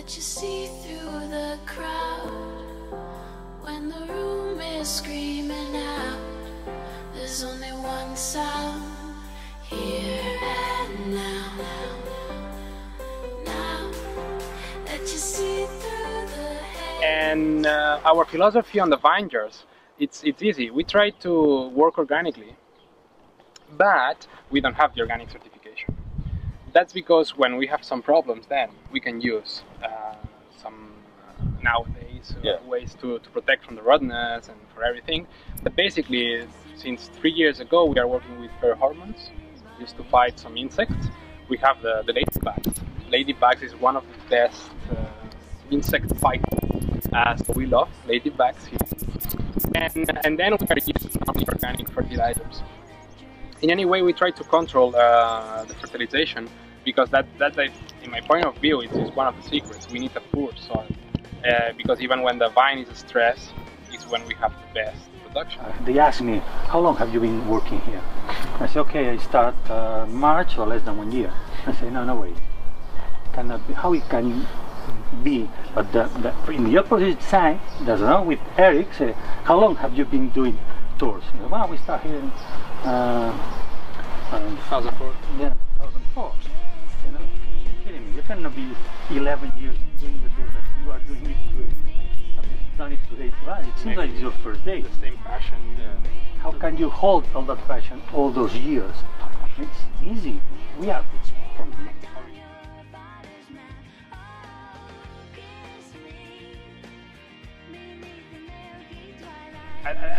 Let you see through the crowd when the room is screaming out. There's only one sound, here and now. Now, let you see through the haze. And our philosophy on the vineyards, it's easy. We try to work organically, but we don't have the organic certification. That's because when we have some problems, then we can use some nowadays ways to protect from the rottenness and for everything. But basically, since 3 years ago, we are working with pheromones just to fight some insects. We have the ladybugs. Ladybugs is one of the best insect fighters, so we love ladybugs here. And then we are using organic fertilizers. In any way, we try to control the fertilization, because that in my point of view, is one of the secrets. We need a poor soil, because even when the vine is stressed, is when we have the best production. They ask me, how long have you been working here? I say, okay, I start March, or less than 1 year. I say, no way. Cannot be. How it can be? But in the opposite side, with Eric, say, how long have you been doing tours? Well, we start here in 2004. Yeah, 2004. You know, you're kidding me. You cannot be 11 years doing the tour that you are doing it today. Have you done it today? Well, it seems like it's your first day. The same passion. How can you hold all that passion all those years? It's easy. We are from here.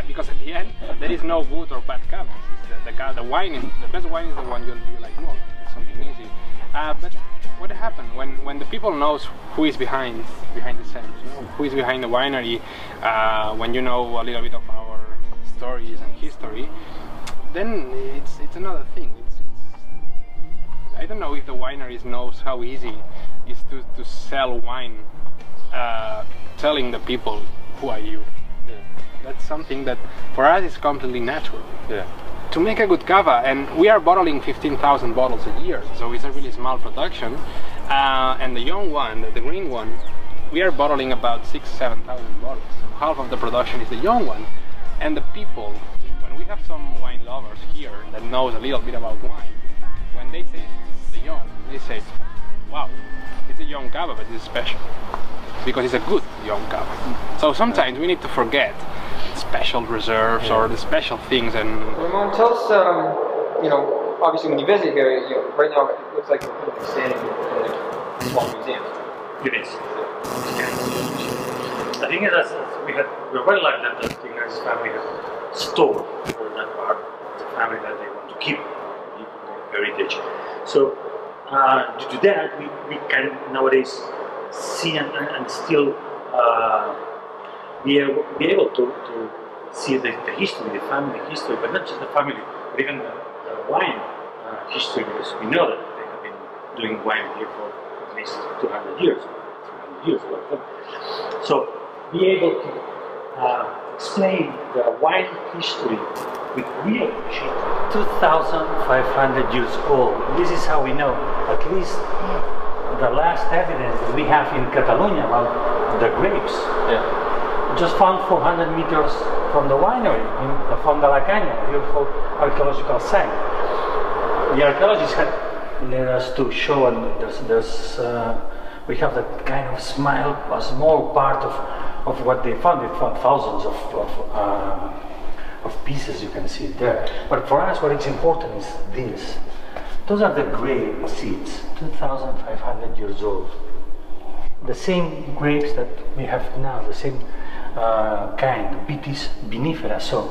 Because at the end, there is no good or bad cava. The wine is the best wine is the one you like more. It's something easy. But what happened when the people knows who is behind the scenes, who is behind the winery, when you know a little bit of our stories and history, then it's another thing. I don't know if the wineries knows how easy it is to sell wine, telling the people who are you. That's something that for us is completely natural. To make a good cava, and we are bottling 15,000 bottles a year, so it's a really small production. And the young one, the green one, we are bottling about 6,000–7,000 bottles. Half of the production is the young one. And the people, when we have some wine lovers here that knows a little bit about wine, when they taste the young, they say, wow, it's a young cava, but it's special. Because it's a good young cava. So sometimes we need to forget special reserves or the special things. And Ramon, tell us, obviously when you visit here, right now it looks like you're kind of standing in a small museum. It is. The thing is that we're very lucky that the Ignasi family has stored for that part of the family that they want to keep the heritage. So due to that, we can nowadays see and still be able to see the history, the family history, but not just the family, but even the wine history, because we know that they have been doing wine here for at least 200 years, 300 years, or whatever. So be able to explain the wine history with real shit. 2,500 years old. This is how we know, at least the last evidence that we have in Catalunya about the grapes. Just found 400 meters from the winery in the Font de la Canya, a beautiful archaeological site. The archaeologists had led us to show, and we have that kind of smile, a small part of what they found. They found thousands of pieces, you can see there. But for us, what is important is this. Those are the grape seeds, 2,500 years old. The same grapes that we have now, the same kind, Vitis vinifera. So,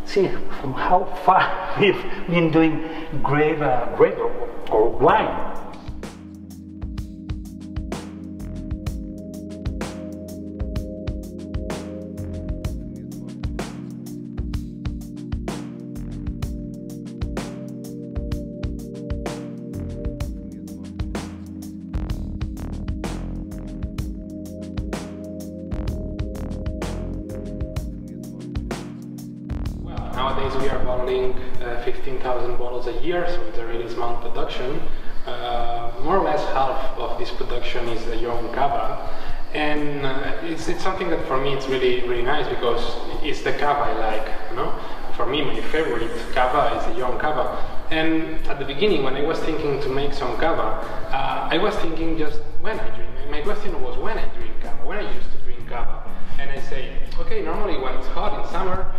see from how far we've been doing grape or wine. Nowadays we are bottling 15,000 bottles a year, so it's a really small production. More or less half of this production is the young Cava, and it's something that for me it's really nice because it's the Cava I like, you know. For me, my favorite Cava is the young Cava. And at the beginning, when I was thinking to make some Cava, I was thinking just when I drink. My question was when I drink Cava, when I used to drink Cava. And I say, okay, normally when it's hot in summer,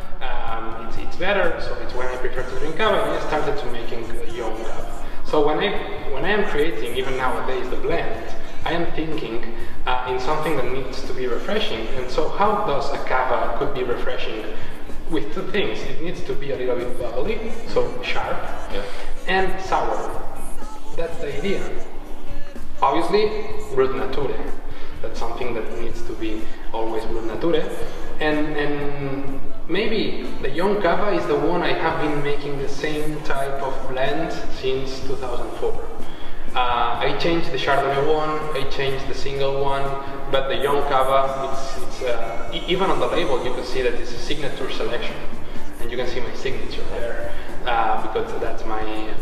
it's better, so it's when I prefer to drink Cava, and I started to making young Cava. So when I am creating, even nowadays, the blend, I am thinking in something that needs to be refreshing. And so how does a Cava could be refreshing? With two things. It needs to be a little bit bubbly, so sharp, and sour. That's the idea. Obviously, brut nature. That's something that needs to be always brut nature. And maybe the young Cava is the one I have been making the same type of blend since 2004. I changed the Chardonnay one, I changed the single one, but the young Cava, even on the label you can see that it's a signature selection, and you can see my signature there because that's my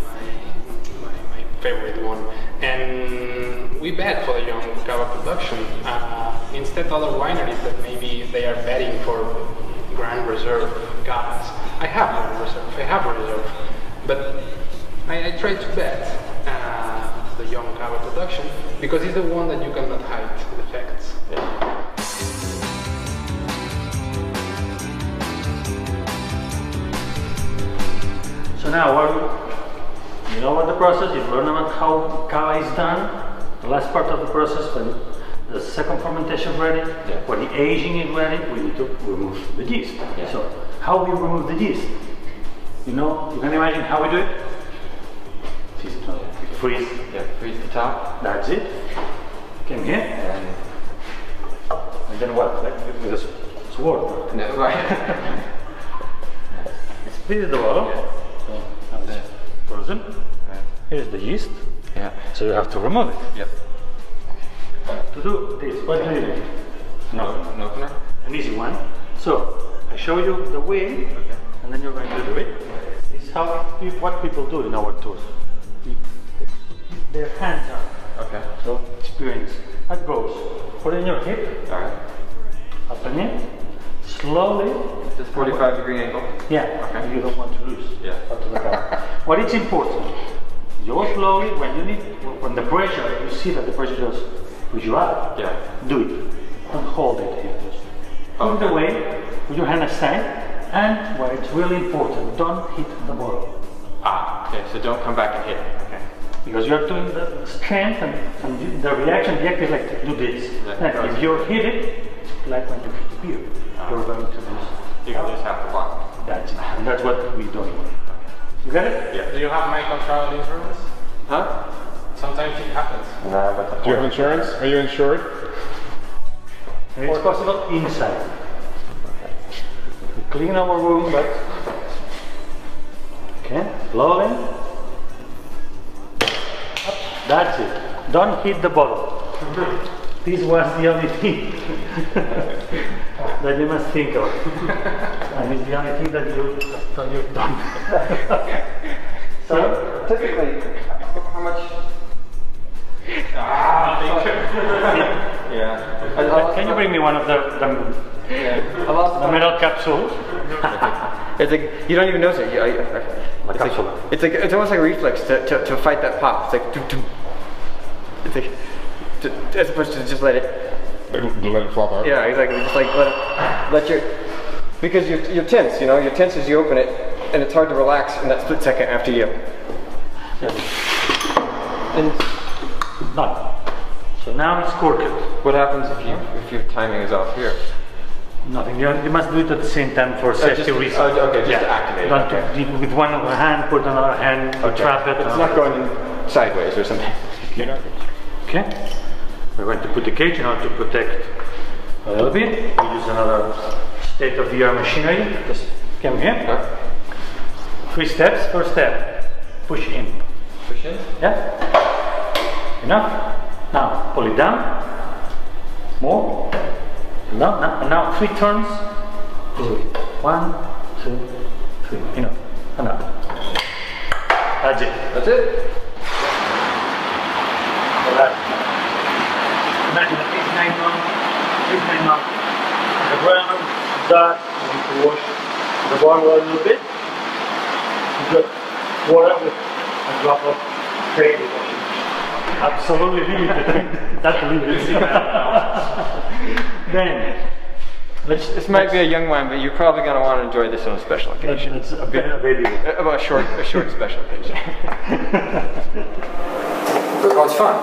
favorite one. And we bet for the young Cava production. Instead, other wineries that maybe they are betting for Grand Reserve Cavas. I have Grand Reserve, I have a reserve, but I try to bet the young Cava production because it's the one that you cannot hide the effects. So now, you know what the process, you've learned about how Cava is done, the last part of the process, when the second fermentation is ready, when the aging is ready, we need to remove the yeast. So, how we remove the yeast? You know, you can imagine how we do it? Freeze. Freeze the top. That's it. Came here. And then what? Like with a sword. No, right. Freeze the bottle. So now it's frozen. Here's the yeast. So you have to remove it. To do this, what do you do? An opener. An easy one. So I show you the way, and then you're going to do it. This is what people do in our tours. Their hands are. So experience. That goes. Put it in your hip. Open it. Slowly. Just 45-degree angle. You don't want to lose. What is important? You go slowly. When the pressure, you see that the pressure just push you up. Do it. Don't hold it here. Put it away. Put your hand aside. And what it's really important, don't hit the bottle. So don't come back and hit it. Because you're doing the strength and the reaction, the act is like do this. If you hit it, like when you hit the beer, you're going to lose. You can just have to walk. That's it. And that's what we don't want. You got it? Do you have Michael travel insurance? Sometimes it happens. No, but do you have insurance? Are you insured? And it's possible inside. We clean our room, but slowly. That's it. Don't hit the bottle. This was the only thing that you must think of. And it's the only thing that you've done. So, typically, how much? Can you bring me one of the metal capsules? It's like you don't even notice it. It's almost like a reflex to fight that pop. It's like it's like as opposed to just let it flop out. Yeah, exactly. Just like let your because you're tense. You know, you're tense as you open it, and it's hard to relax in that split second after you. And done. So now it's corked. What happens if your timing is off here? Nothing. You must do it at the same time for safety reasons. Just to activate it. Don't with one hand, put another hand, trap it. It's not going sideways or something. Okay. We're going to put the cage in order to protect a little bit. We use another state-of-the-art machinery. Just come here. 3 steps. First step, push in. Push in? Yeah. Enough. Now pull it down. More. Now, and now 3 turns. 1, 2, 3. Enough. Enough. That's it. That's it. All right. months. The ground, that you need to wash the bottle a little bit. Just water with a drop of baby wash. Absolutely limited. That's limited. Then, This might be a young wine, but you're probably going to want to enjoy this on a special occasion. it's a baby one. About a short special occasion. Oh, it's fun.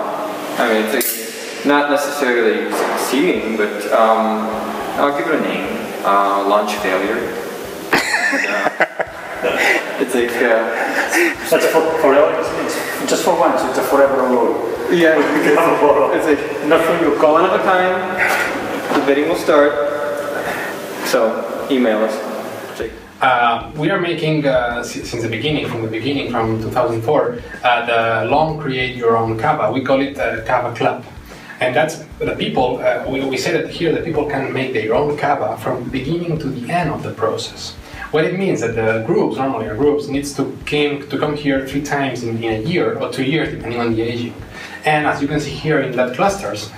I mean, it's like, not necessarily succeeding, but I'll give it a name. Launch failure. It's like That's forever. It's just for once. It's a forever rule. yeah. It's It's like nothing you call one at a time. The bidding will start. So email us. We are making, since the beginning, from 2004, the long create your own cava. We call it Cava Club. And that's the people, we say that here the people can make their own cava from the beginning to the end of the process. What it means that the groups, normally our groups, needs to come here 3 times in a year or 2 years, depending on the aging. And as you can see here in that clusters,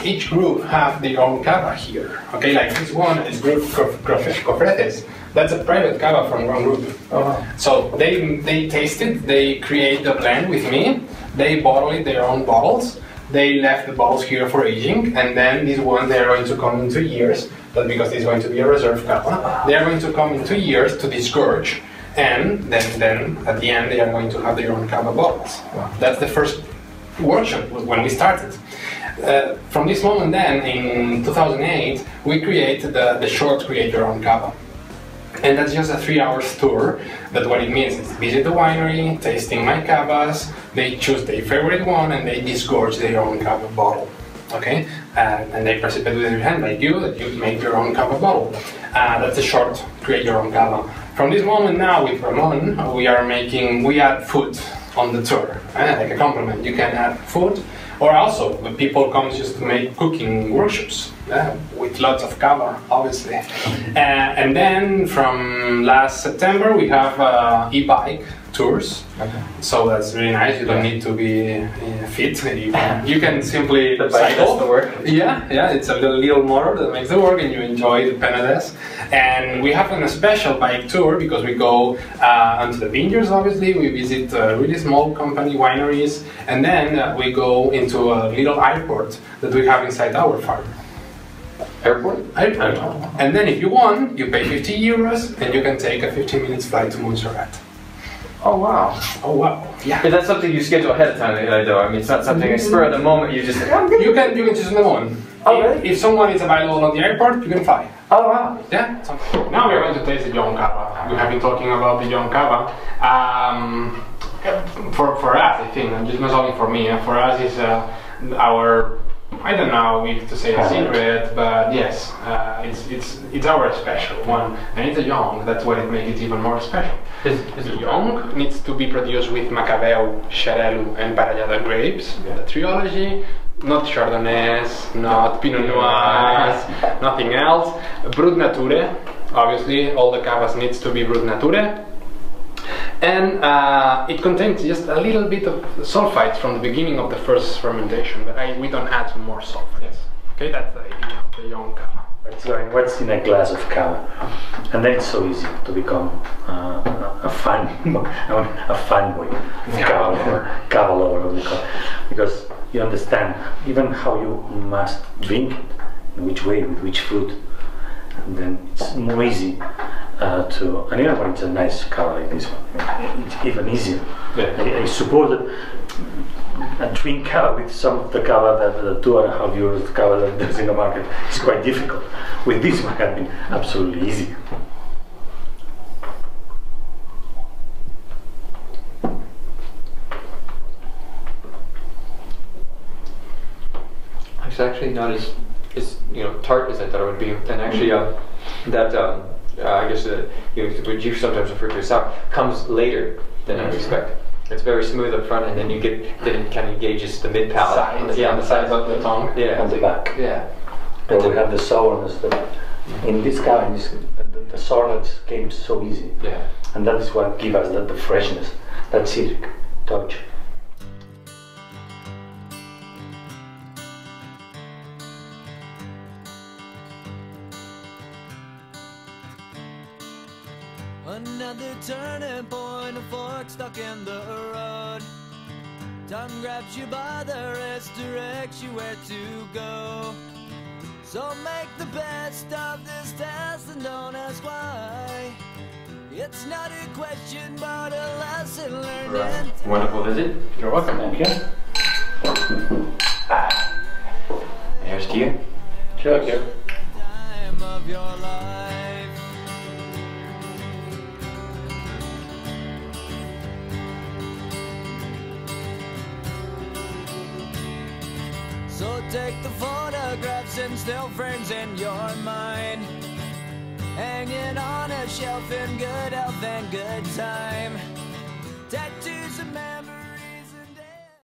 each group have their own cava here. Okay, like this one is group Cofretes. That's a private cava from one group. Oh, wow. So they taste it, they create the blend with me, they bottle it their own bottles, they left the bottles here for aging, and then these ones they are going to come in 2 years, but because this is going to be a reserve cava, they are going to come in 2 years to disgorge, and then at the end they are going to have their own cava bottles. Wow. That's the first workshop when we started. From this moment then, in 2008, we created the short Create Your Own Cava. And that's just a 3-hour tour, that what it means is visit the winery, tasting my cavas, they choose their favorite one and they disgorge their own cava bottle. Okay? And they press it with your hand like you, that you make your own cava bottle. That's a short Create Your Own Cava. From this moment now with Ramon, we add food on the tour, like a compliment. You can add food, or also when people come just to make cooking workshops with lots of cava, obviously. And then from last September we have e-bike tours. Okay. So that's really nice. You don't need to be fit. You can simply The bike cycle. does the work. Yeah, it's a little motor that makes the work, and you enjoy the Penedes. And we have a special bike tour because we go onto the vineyards. Obviously, we visit really small company wineries, and then we go into a little airport that we have inside our farm. Airport? Airport. And then if you want, you pay 50 euros, and you can take a 15 minutes flight to Montserrat. Oh wow. Oh wow. Yeah. Is that something you schedule ahead of time though? I mean, it's not something you spur at the moment, you just... You can choose the one. Oh, really? If someone is available at the airport, you can fly. Oh wow. Yeah. Now we are going to taste the young cava. We have been talking about the young cava. For us, I think, and not only for me. For us, is our. I don't know if to say a secret, but yes, it's our special one, and it's a young. That's what it makes it even more special. Is The it young needs to be produced with Macabeo, Xarel·lo, and Parellada grapes. The trilogy, not Chardonnays, not Pinot Noirs, nothing else. Brut Nature, obviously, all the cavas needs to be Brut Nature. And it contains just a little bit of sulfites from the beginning of the first fermentation, but we don't add more sulfites. Okay, that's the idea of the young cava. What's in a glass of cava? And then it's so easy to become a fanboy of cava lover, because you understand even how you must drink it, in which way, with which fruit, and then it's more easy and even when it's a nice cava like this one, it's even easier. I suppose that a drink cava with some of the cava that the 2.5 euros cava that there's in the market is quite difficult. With this one, has been absolutely easy. It's actually not as tart as I thought it would be, and actually I guess what you sometimes refer to as sour comes later than I would expect. It's very smooth up front, and then it kind of engages the mid palate. On the sides of the tongue. Yeah, On the back. Yeah. But we have the sourness that in this cava, the sourness came so easy. Yeah. And that is what gives us the freshness, that citric touch. Another turning point, a fork stuck in the road. Time grabs you by the wrist, directs you where to go. So make the best of this test and don't ask why. It's not a question but a lesson learned. Right. Wonderful visit. You're welcome. Thank you. Here's to you. Cheers. Time of your life. So take the photographs and still frames in your mind, hanging on a shelf in good health and good time.